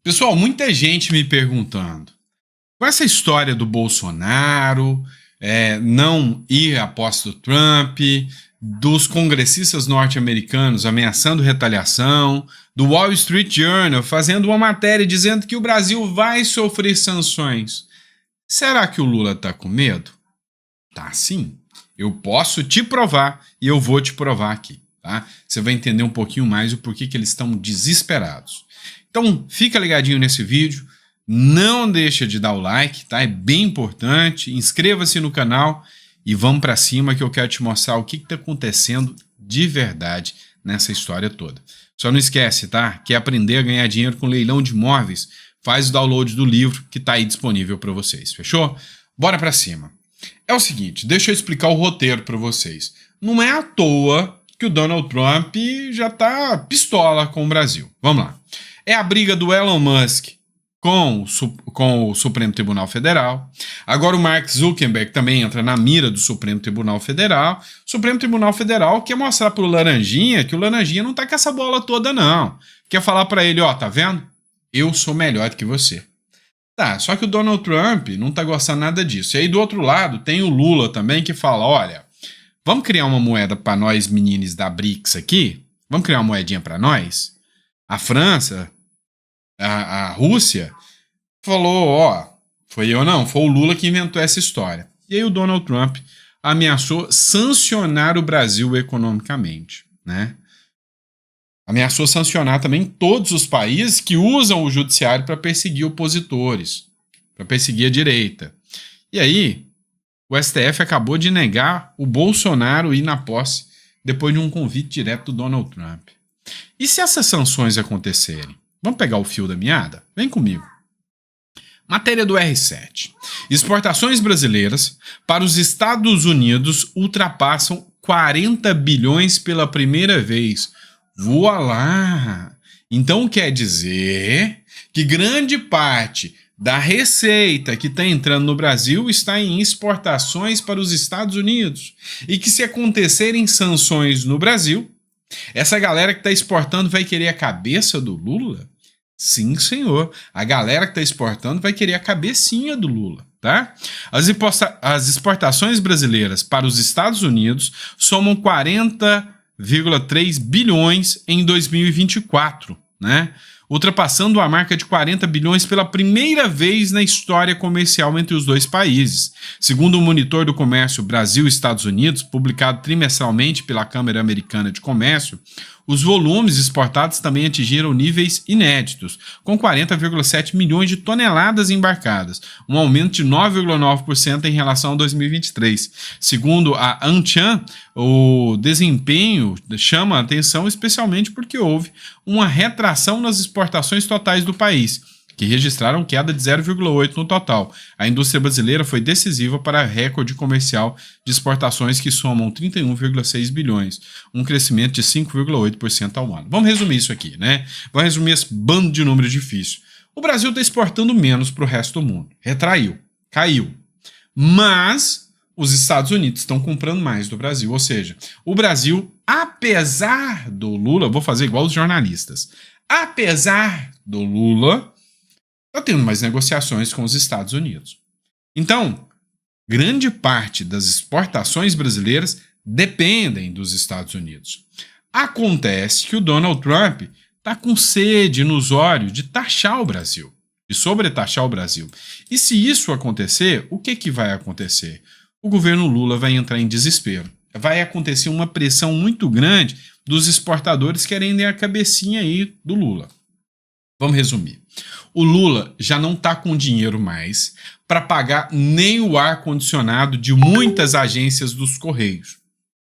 Pessoal, muita gente me perguntando, com essa história do Bolsonaro, não ir após o Trump, dos congressistas norte-americanos ameaçando retaliação, do Wall Street Journal fazendo uma matéria dizendo que o Brasil vai sofrer sanções. Será que o Lula está com medo? Tá sim. Eu posso te provar e eu vou te provar aqui, tá? Você vai entender um pouquinho mais o porquê que eles estão desesperados. Então, fica ligadinho nesse vídeo, não deixa de dar o like, tá? É bem importante, inscreva-se no canal e vamos para cima que eu quero te mostrar o que está acontecendo de verdade nessa história toda. Só não esquece, tá? Quer aprender a ganhar dinheiro com leilão de imóveis? Faz o download do livro que está aí disponível para vocês, fechou? Bora para cima. É o seguinte, deixa eu explicar o roteiro para vocês. Não é à toa que o Donald Trump já tá pistola com o Brasil. Vamos lá. É a briga do Elon Musk com o Supremo Tribunal Federal. Agora o Mark Zuckerberg também entra na mira do Supremo Tribunal Federal. O Supremo Tribunal Federal quer mostrar pro Laranjinha que o Laranjinha não tá com essa bola toda, não. Quer falar para ele, ó, tá vendo? Eu sou melhor do que você. Tá, só que o Donald Trump não tá gostando nada disso. E aí do outro lado tem o Lula também que fala, olha, vamos criar uma moeda para nós meninos da BRICS aqui? Vamos criar uma moedinha para nós? A França, a Rússia, falou, ó, foi eu não, foi o Lula que inventou essa história. E aí o Donald Trump ameaçou sancionar o Brasil economicamente, né? Ameaçou sancionar também todos os países que usam o judiciário para perseguir opositores, para perseguir a direita. E aí, o STF acabou de negar o Bolsonaro ir na posse depois de um convite direto do Donald Trump. E se essas sanções acontecerem? Vamos pegar o fio da meada? Vem comigo. Matéria do R7. Exportações brasileiras para os Estados Unidos ultrapassam 40 bilhões pela primeira vez. Voa lá! Então quer dizer que grande parte da receita que está entrando no Brasil está em exportações para os Estados Unidos. E que se acontecerem sanções no Brasil, essa galera que está exportando vai querer a cabeça do Lula? Sim, senhor. A galera que está exportando vai querer a cabecinha do Lula, tá? As exportações brasileiras para os Estados Unidos somam 40,3 bilhões em 2024, né? Ultrapassando a marca de 40 bilhões pela primeira vez na história comercial entre os dois países. Segundo o Monitor do Comércio Brasil-Estados Unidos, publicado trimestralmente pela Câmara Americana de Comércio, os volumes exportados também atingiram níveis inéditos, com 40,7 milhões de toneladas embarcadas, um aumento de 9,9% em relação a 2023. Segundo a ANCHAM, o desempenho chama a atenção especialmente porque houve uma retração nas exportações totais do país, que registraram queda de 0,8% no total. A indústria brasileira foi decisiva para a recorde comercial de exportações que somam 31,6 bilhões, um crescimento de 5,8% ao ano. Vamos resumir isso aqui, né? Vamos resumir esse bando de números difíceis. O Brasil está exportando menos para o resto do mundo. Retraiu, caiu. Mas os Estados Unidos estão comprando mais do Brasil. Ou seja, o Brasil, apesar do Lula, vou fazer igual os jornalistas, apesar do Lula, está tendo mais negociações com os Estados Unidos. Então, grande parte das exportações brasileiras dependem dos Estados Unidos. Acontece que o Donald Trump está com sede no zóio de taxar o Brasil, de sobretaxar o Brasil. E se isso acontecer, o que vai acontecer? O governo Lula vai entrar em desespero. Vai acontecer uma pressão muito grande dos exportadores querendo a cabecinha aí do Lula. Vamos resumir. O Lula já não está com dinheiro mais para pagar nem o ar-condicionado de muitas agências dos Correios.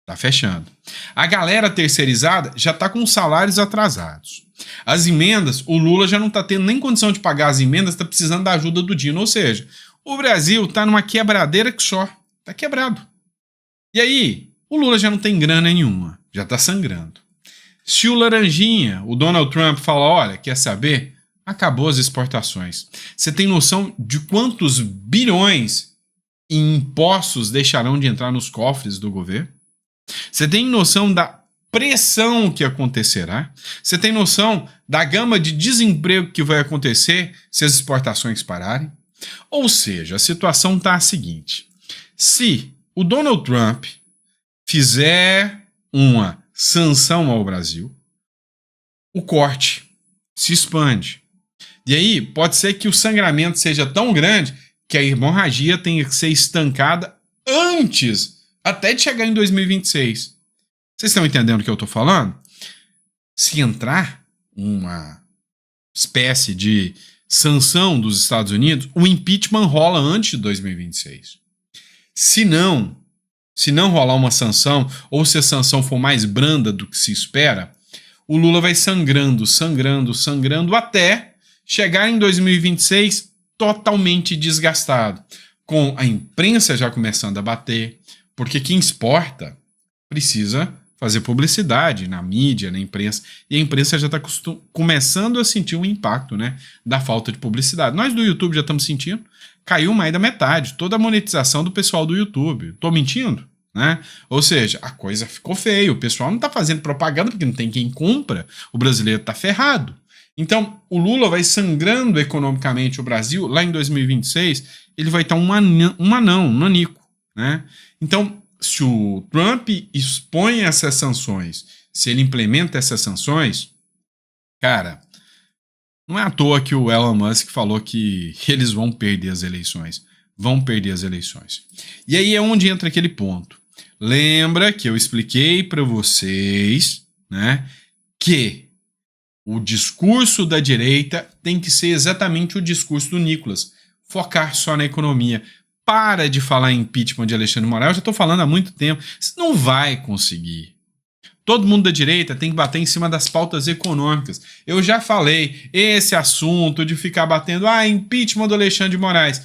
Está fechando. A galera terceirizada já está com salários atrasados. As emendas, o Lula já não está tendo nem condição de pagar as emendas, está precisando da ajuda do Dino. Ou seja, o Brasil está numa quebradeira que só. Está quebrado. E aí, o Lula já não tem grana nenhuma. Já está sangrando. Se o Laranjinha, o Donald Trump, fala, olha, quer saber? Acabou as exportações. Você tem noção de quantos bilhões em impostos deixarão de entrar nos cofres do governo? Você tem noção da pressão que acontecerá? Você tem noção da gama de desemprego que vai acontecer se as exportações pararem? Ou seja, a situação está a seguinte: se o Donald Trump fizer uma sanção ao Brasil, o corte se expande. E aí pode ser que o sangramento seja tão grande que a hemorragia tenha que ser estancada antes, até de chegar em 2026. Vocês estão entendendo o que eu estou falando? Se entrar uma espécie de sanção dos Estados Unidos, o impeachment rola antes de 2026. Se não rolar uma sanção, ou se a sanção for mais branda do que se espera, o Lula vai sangrando até chegar em 2026 totalmente desgastado, com a imprensa já começando a bater, porque quem exporta precisa fazer publicidade na mídia, na imprensa, e a imprensa já está começando a sentir o impacto, né, da falta de publicidade. Nós do YouTube já estamos sentindo, caiu mais da metade, toda a monetização do pessoal do YouTube. Estou mentindo? Né? Ou seja, a coisa ficou feia, o pessoal não está fazendo propaganda porque não tem quem compra, o brasileiro está ferrado. Então, o Lula vai sangrando economicamente o Brasil, lá em 2026, ele vai estar um nanico. Né? Então, se o Trump expõe essas sanções, se ele implementa essas sanções, cara, não é à toa que o Elon Musk falou que eles vão perder as eleições. Vão perder as eleições. E aí é onde entra aquele ponto. Lembra que eu expliquei para vocês, né, que o discurso da direita tem que ser exatamente o discurso do Nicolas. Focar só na economia. Para de falar em impeachment de Alexandre de Moraes. Eu já estou falando há muito tempo. Você não vai conseguir. Todo mundo da direita tem que bater em cima das pautas econômicas. Eu já falei, esse assunto de ficar batendo, impeachment do Alexandre de Moraes.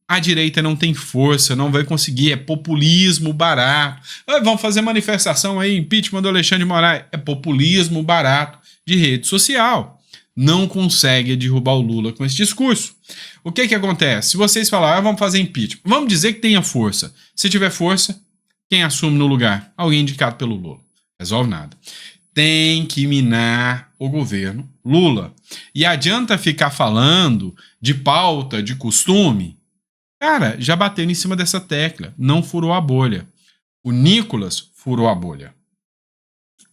A direita não tem força, não vai conseguir, é populismo barato. Vamos fazer manifestação aí, impeachment do Alexandre de Moraes. É populismo barato de rede social. Não consegue derrubar o Lula com esse discurso. O que acontece? Se vocês falarem, vamos fazer impeachment, vamos dizer que tenha força. Se tiver força, quem assume no lugar? Alguém indicado pelo Lula. Resolve nada. Tem que minar o governo Lula. E adianta ficar falando de pauta, de costume. Cara, já bateram em cima dessa tecla. Não furou a bolha. O Nicolas furou a bolha.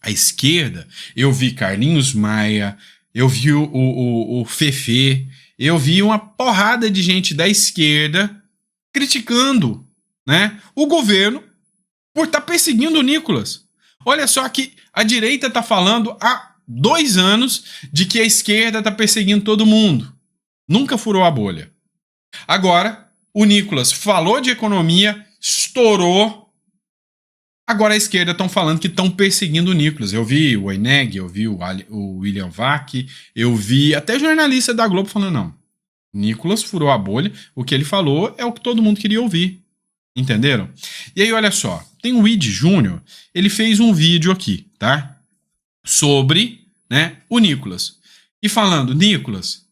A esquerda, eu vi Carlinhos Maia, eu vi o Fefe, eu vi uma porrada de gente da esquerda criticando, né, o governo por estar perseguindo o Nicolas. Olha só que a direita está falando há 2 anos de que a esquerda está perseguindo todo mundo. Nunca furou a bolha. Agora, o Nicolas falou de economia, estourou. Agora a esquerda estão falando que estão perseguindo o Nicolas. Eu vi o Eneg, eu vi o William Vac, eu vi até jornalista da Globo falando, não, Nicolas furou a bolha, o que ele falou é o que todo mundo queria ouvir. Entenderam? E aí, olha só, tem o Id Júnior, ele fez um vídeo aqui, tá? Sobre, né, o Nicolas. E falando, Nicolas,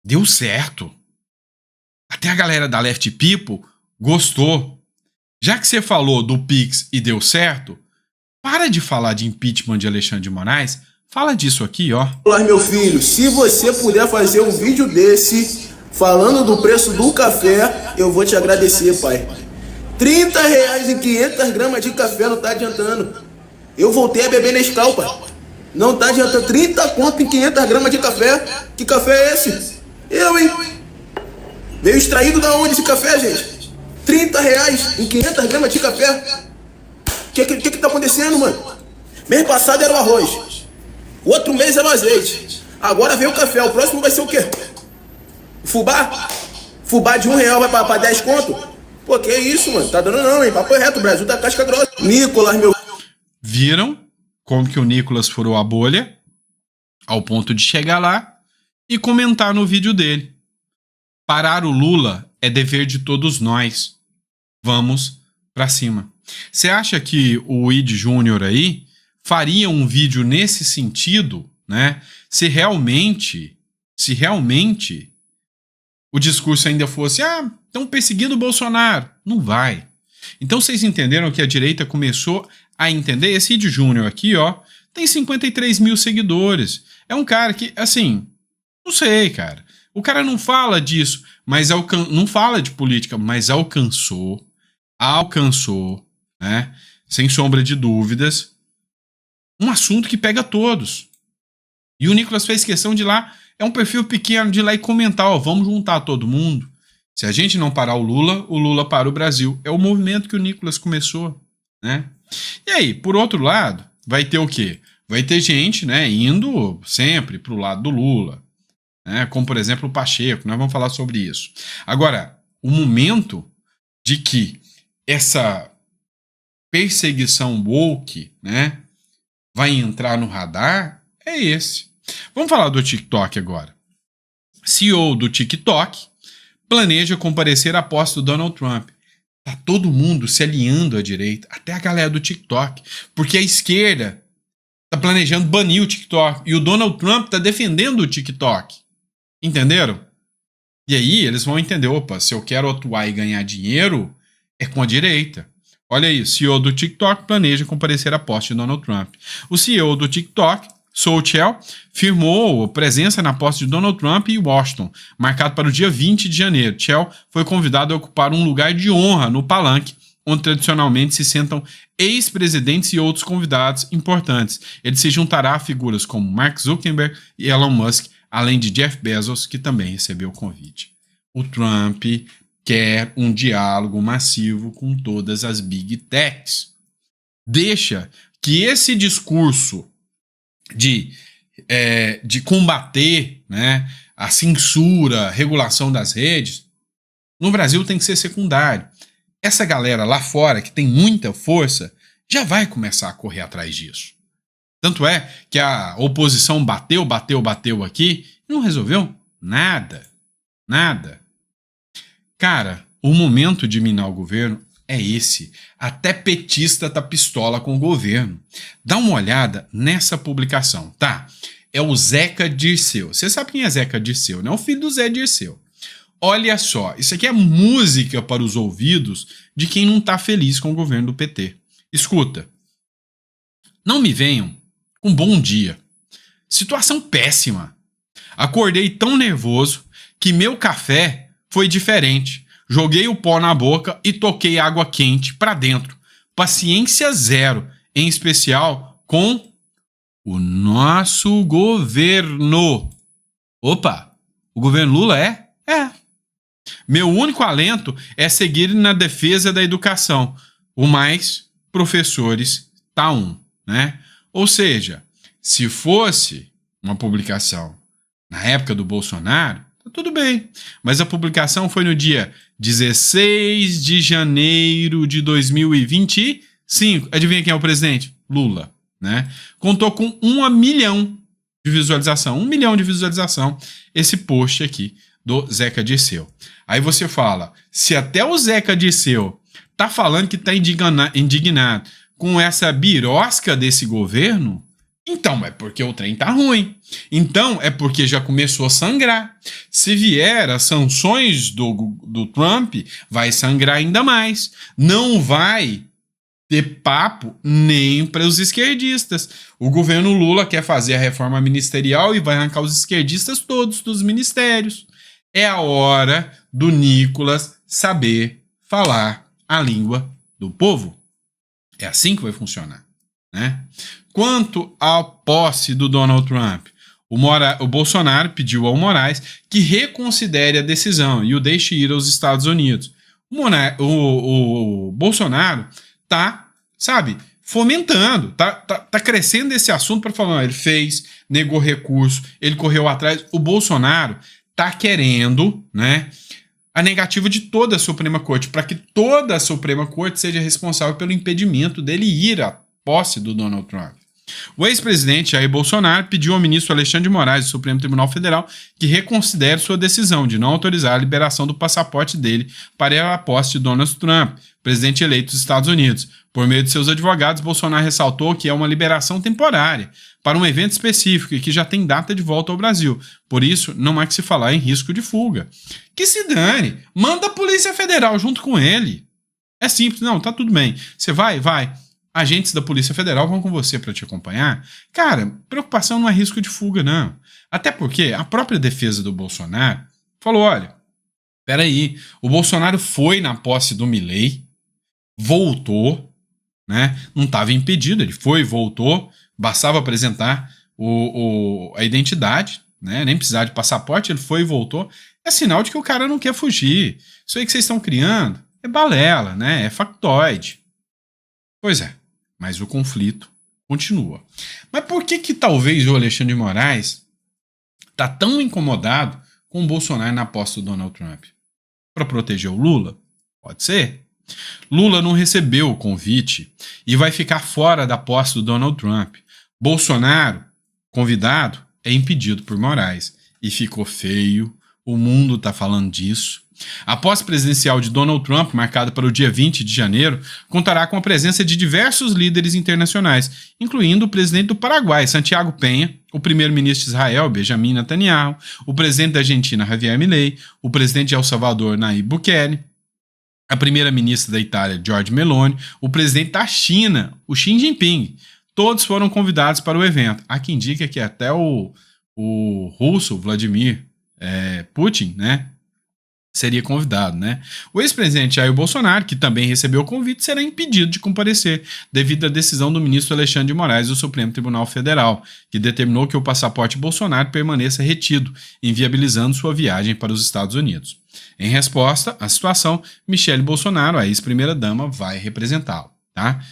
deu certo. Até a galera da Left People gostou. Já que você falou do Pix e deu certo, para de falar de impeachment de Alexandre de Moraes, fala disso aqui, ó. Olá, meu filho, se você puder fazer um vídeo desse, falando do preço do café, eu vou te agradecer, pai. R$30 em 500 gramas de café não tá adiantando. Eu voltei a beber Nescau, pai. Não tá adiantando. 30 conto em 500 gramas de café. Que café é esse? Eu, hein? Veio extraído da onde esse café, gente? R$30 em 500 gramas de café. O que tá acontecendo, mano? Mês passado era o arroz. O outro mês era o azeite. Agora veio o café. O próximo vai ser o quê? Fubá? Fubá de R$1 vai pra 10 conto? Pô, que isso, mano? Tá dando não, hein? Papo reto, o Brasil tá casca grossa. Nicolas, meu... Viram como que o Nicolas furou a bolha? Ao ponto de chegar lá e comentar no vídeo dele. Parar o Lula é dever de todos nós. Vamos pra cima. Você acha que o Id Júnior aí faria um vídeo nesse sentido, né? Se realmente o discurso ainda fosse, estão perseguindo o Bolsonaro. Não vai. Então vocês entenderam que a direita começou a entender? Esse Cid Júnior aqui, ó, tem 53 mil seguidores. É um cara que, assim, não sei, cara. O cara não fala disso, mas não fala de política, mas alcançou, né, sem sombra de dúvidas, um assunto que pega todos. E o Nicolas fez questão de ir lá, é um perfil pequeno, de ir lá e comentar, ó, vamos juntar todo mundo. Se a gente não parar o Lula para o Brasil. É o movimento que o Nicolas começou, né? E aí, por outro lado, vai ter o quê? Vai ter gente, né, indo sempre para o lado do Lula, né, como, por exemplo, o Pacheco. Nós vamos falar sobre isso. Agora, o momento de que essa perseguição woke, né, vai entrar no radar é esse. Vamos falar do TikTok agora. CEO do TikTok planeja comparecer à posse do Donald Trump. Tá todo mundo se alinhando à direita, até a galera do TikTok, porque a esquerda tá planejando banir o TikTok e o Donald Trump tá defendendo o TikTok. Entenderam? E aí eles vão entender, opa, se eu quero atuar e ganhar dinheiro, é com a direita. Olha aí, o CEO do TikTok planeja comparecer à posse de Donald Trump. O CEO do TikTok, Sou Cheol, firmou presença na posse de Donald Trump em Washington, marcado para o dia 20 de janeiro. Cheol foi convidado a ocupar um lugar de honra no palanque, onde tradicionalmente se sentam ex-presidentes e outros convidados importantes. Ele se juntará a figuras como Mark Zuckerberg e Elon Musk, além de Jeff Bezos, que também recebeu o convite. O Trump quer um diálogo massivo com todas as Big Techs. Deixa que esse discurso de combater, né, a censura, a regulação das redes, no Brasil tem que ser secundário. Essa galera lá fora, que tem muita força, já vai começar a correr atrás disso. Tanto é que a oposição bateu aqui e não resolveu nada. Nada. Cara, o momento de minar o governo é esse. Até petista tá pistola com o governo. Dá uma olhada nessa publicação, tá? É o Zeca Dirceu. Você sabe quem é Zeca Dirceu, né? O filho do Zé Dirceu. Olha só, isso aqui é música para os ouvidos de quem não tá feliz com o governo do PT. Escuta. Não me venham com bom dia. Situação péssima. Acordei tão nervoso que meu café foi diferente. Joguei o pó na boca e toquei água quente pra dentro. Paciência zero, em especial com o nosso governo. Opa, o governo Lula é? É. Meu único alento é seguir na defesa da educação. O mais, professores, tá né? Ou seja, se fosse uma publicação na época do Bolsonaro, tá tudo bem. Mas a publicação foi no dia 16 de janeiro de 2025. Adivinha quem é o presidente? Lula, né? Contou com 1 milhão de visualização. 1 milhão de visualização esse post aqui do Zeca Dirceu. Aí você fala, se até o Zeca Dirceu tá falando que tá indignado com essa birosca desse governo, então é porque o trem tá ruim. Então é porque já começou a sangrar. Se vier as sanções do Trump, vai sangrar ainda mais. Não vai ter papo nem para os esquerdistas. O governo Lula quer fazer a reforma ministerial e vai arrancar os esquerdistas todos dos ministérios. É a hora do Nicolas saber falar a língua do povo. É assim que vai funcionar, né? Quanto à posse do Donald Trump, o Bolsonaro pediu ao Moraes que reconsidere a decisão e o deixe ir aos Estados Unidos. O Bolsonaro tá, sabe, fomentando, tá crescendo esse assunto para falar, ele fez, negou recurso, ele correu atrás. O Bolsonaro tá querendo, né, a negativa de toda a Suprema Corte, para que toda a Suprema Corte seja responsável pelo impedimento dele ir à posse do Donald Trump. O ex-presidente Jair Bolsonaro pediu ao ministro Alexandre de Moraes do Supremo Tribunal Federal que reconsidere sua decisão de não autorizar a liberação do passaporte dele para a posse de Donald Trump, presidente eleito dos Estados Unidos. Por meio de seus advogados, Bolsonaro ressaltou que é uma liberação temporária para um evento específico e que já tem data de volta ao Brasil. Por isso, não há que se falar em risco de fuga. Que se dane! Manda a Polícia Federal junto com ele. É simples, não, tá tudo bem. Você vai. Agentes da Polícia Federal vão com você para te acompanhar. Cara, preocupação não é risco de fuga, não. Até porque a própria defesa do Bolsonaro falou, olha, peraí, o Bolsonaro foi na posse do Milei, voltou, né? Não estava impedido, ele foi, voltou, bastava apresentar a identidade, né? Nem precisar de passaporte, ele foi e voltou. É sinal de que o cara não quer fugir. Isso aí que vocês estão criando é balela, né? É factoide. Pois é, mas o conflito continua. Mas por que talvez o Alexandre de Moraes está tão incomodado com o Bolsonaro na posse do Donald Trump? Para proteger o Lula? Pode ser. Lula não recebeu o convite e vai ficar fora da posse do Donald Trump. Bolsonaro, convidado, é impedido por Moraes. E ficou feio, o mundo está falando disso. A posse presidencial de Donald Trump, marcada para o dia 20 de janeiro, contará com a presença de diversos líderes internacionais, incluindo o presidente do Paraguai, Santiago Peña, o primeiro-ministro de Israel, Benjamin Netanyahu, o presidente da Argentina, Javier Milei, o presidente de El Salvador, Nayib Bukele, a primeira-ministra da Itália, Giorgia Meloni, o presidente da China, o Xi Jinping. Todos foram convidados para o evento. Há quem diga que até o russo, Vladimir Putin, né, seria convidado, né? O ex-presidente Jair Bolsonaro, que também recebeu o convite, será impedido de comparecer devido à decisão do ministro Alexandre de Moraes do Supremo Tribunal Federal, que determinou que o passaporte Bolsonaro permaneça retido, inviabilizando sua viagem para os Estados Unidos. Em resposta à situação, Michele Bolsonaro, a ex-primeira-dama, vai representá-lo, tá?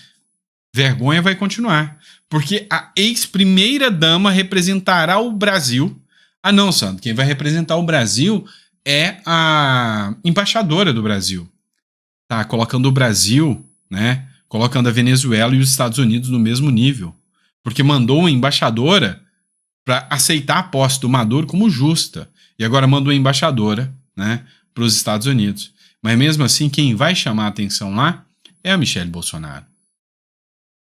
Vergonha vai continuar, porque a ex-primeira-dama representará o Brasil. Ah não, Sandro, quem vai representar o Brasil é a embaixadora do Brasil. Tá colocando o Brasil, né? Colocando a Venezuela e os Estados Unidos no mesmo nível. Porque mandou uma embaixadora para aceitar a posse do Maduro como justa. E agora mandou uma embaixadora, né, para os Estados Unidos. Mas mesmo assim, quem vai chamar a atenção lá é a Michele Bolsonaro.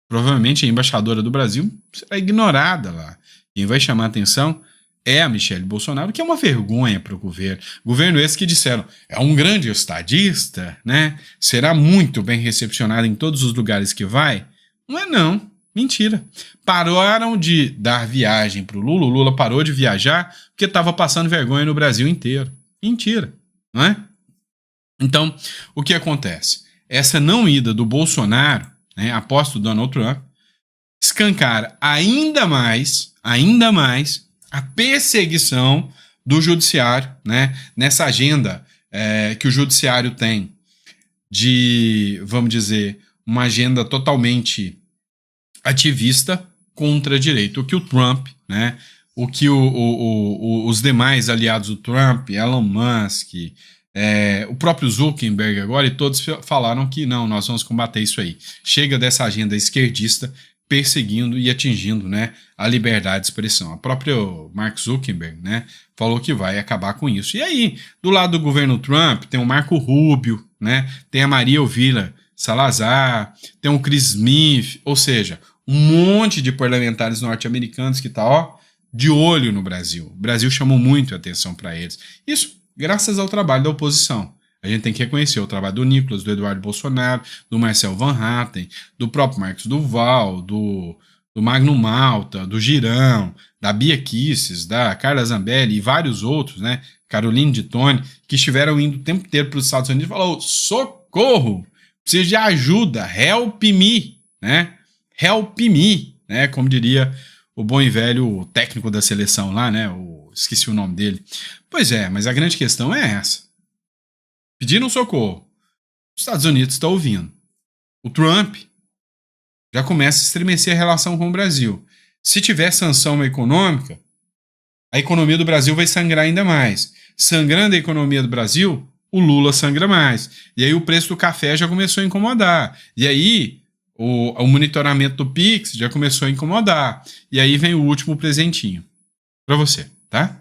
Provavelmente a embaixadora do Brasil será ignorada lá. Quem vai chamar a atenção é a Michele Bolsonaro, que é uma vergonha para o governo. Governo esse que disseram, é um grande estadista, né? Será muito bem recepcionado em todos os lugares que vai. Não é não, mentira. Pararam de dar viagem para o Lula parou de viajar porque estava passando vergonha no Brasil inteiro. Mentira, não é? Então, o que acontece? Essa não ida do Bolsonaro, né, após o Donald Trump, escancara ainda mais a perseguição do judiciário, né, nessa agenda que o judiciário tem de, vamos dizer, uma agenda totalmente ativista contra a direita. O que o Trump, né, o que os demais aliados do Trump, Elon Musk, o próprio Zuckerberg agora, e todos falaram que não, nós vamos combater isso aí. Chega dessa agenda esquerdista perseguindo e atingindo, né, a liberdade de expressão. A própria Mark Zuckerberg, né, falou que vai acabar com isso. E aí, do lado do governo Trump, tem o Marco Rubio, né, tem a Maria Elvira Salazar, tem o Chris Smith, ou seja, um monte de parlamentares norte-americanos que tá, ó, de olho no Brasil. O Brasil chamou muito a atenção para eles. Isso graças ao trabalho da oposição. A gente tem que reconhecer o trabalho do Nicolas, do Eduardo Bolsonaro, do Marcel Van Hatten, do próprio Marcos Duval, do Magno Malta, do Girão, da Bia Kicis, da Carla Zambelli e vários outros, né? Caroline de Tone, que estiveram indo o tempo inteiro para os Estados Unidos e falaram, socorro, preciso de ajuda, help me, né? Help me, né? Como diria o bom e velho técnico da seleção lá, né? Esqueci o nome dele. Pois é, mas a grande questão é essa. Pediram socorro. Os Estados Unidos estão ouvindo. O Trump já começa a estremecer a relação com o Brasil. Se tiver sanção econômica, a economia do Brasil vai sangrar ainda mais. Sangrando a economia do Brasil, o Lula sangra mais. E aí o preço do café já começou a incomodar. E aí o monitoramento do Pix já começou a incomodar. E aí vem o último presentinho para você, tá?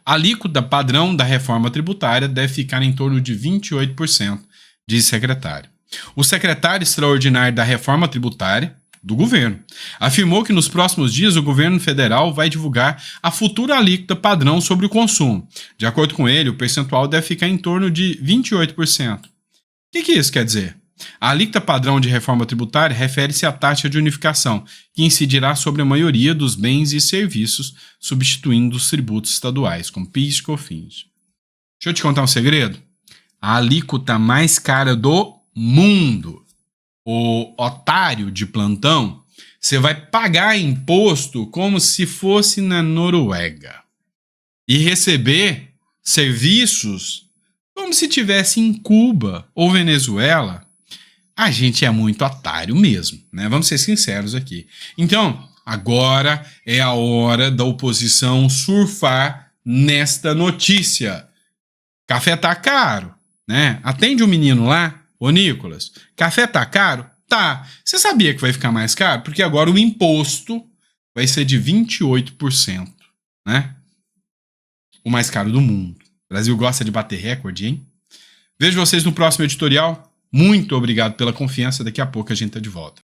A alíquota padrão da reforma tributária deve ficar em torno de 28%, diz o secretário. O secretário extraordinário da reforma tributária do governo afirmou que nos próximos dias o governo federal vai divulgar a futura alíquota padrão sobre o consumo. De acordo com ele, o percentual deve ficar em torno de 28%. que isso quer dizer? A alíquota padrão de reforma tributária refere-se à taxa de unificação, que incidirá sobre a maioria dos bens e serviços, substituindo os tributos estaduais, como PIS e COFINS. Deixa eu te contar um segredo. A alíquota mais cara do mundo. O otário de plantão, você vai pagar imposto como se fosse na Noruega. E receber serviços como se tivesse em Cuba ou Venezuela. A gente é muito otário mesmo, né? Vamos ser sinceros aqui. Então, agora é a hora da oposição surfar nesta notícia. Café tá caro, né? Atende o menino lá, ô Nicolas. Café tá caro? Tá. Você sabia que vai ficar mais caro? Porque agora o imposto vai ser de 28%, né? O mais caro do mundo. O Brasil gosta de bater recorde, hein? Vejo vocês no próximo editorial. Muito obrigado pela confiança. Daqui a pouco a gente tá de volta.